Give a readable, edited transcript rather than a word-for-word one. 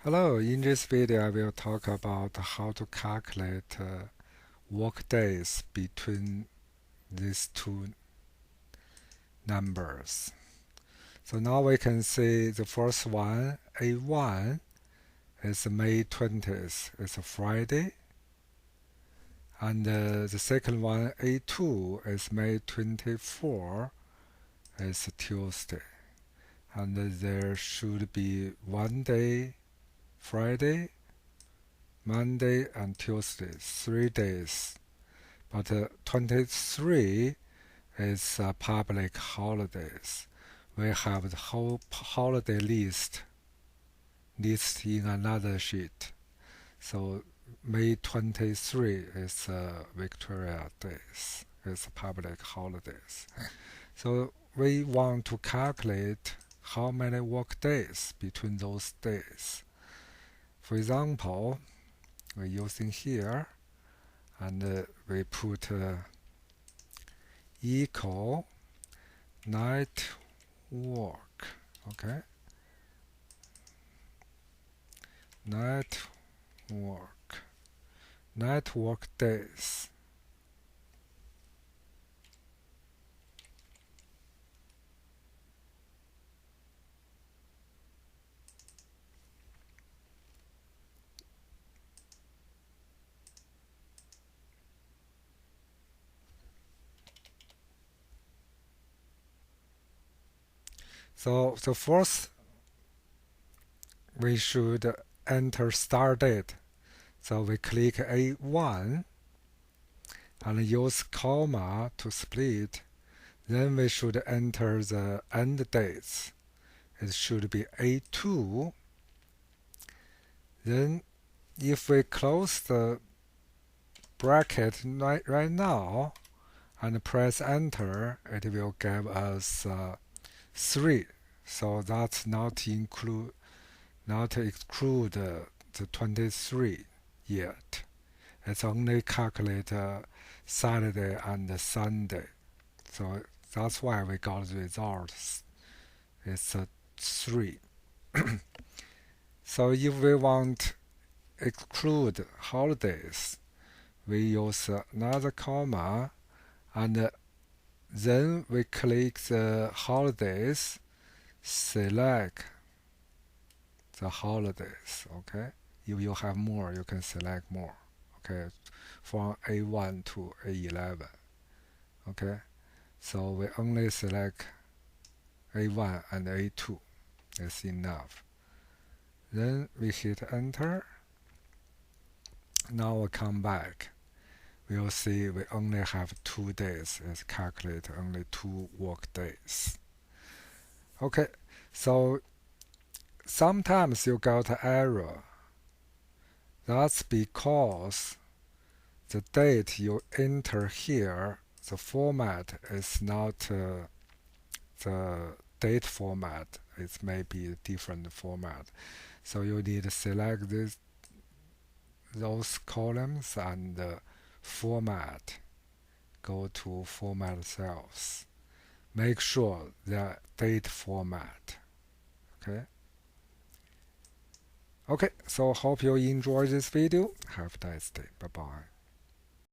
Hello, in this video I will talk about how to calculate work days between these two numbers. So now we can see the first one, A1, is May 20th, it's a Friday. And the second one, A2, is May 24, it's a Tuesday. And there should be one day, Friday, Monday and Tuesday, 3 days. But 23 is public holidays. We have the whole holiday list in another sheet. So May 23 is Victoria Days. It's public holidays. So we want to calculate how many work days between those days. For example, we're using here, and we put equal night work. Okay, night work days. So the first, we should enter start date. So we click A1 and use comma to split. Then we should enter the end dates. It should be A2. Then if we close the bracket right now and press enter, it will give us 3. So that's not exclude the 23 yet. It's only calculate Saturday and Sunday. So that's why we got the results. It's 3. So if we want exclude holidays, we use another comma, and then we click the holidays, select the holidays. Okay, if you have more, you can select more. Okay, from A1 to A11. Okay, so we only select A1 and A2. That's enough. Then we hit enter. Now we come back. We'll see we only have 2 days. Let's calculate only 2 work days. Okay, so sometimes you got an error. That's because the date you enter here, the format is not the date format. It may be a different format. So you need to select those columns and format. Go to format cells. Make sure the date format. Okay, so hope you enjoy this video. Have a nice day. Bye bye.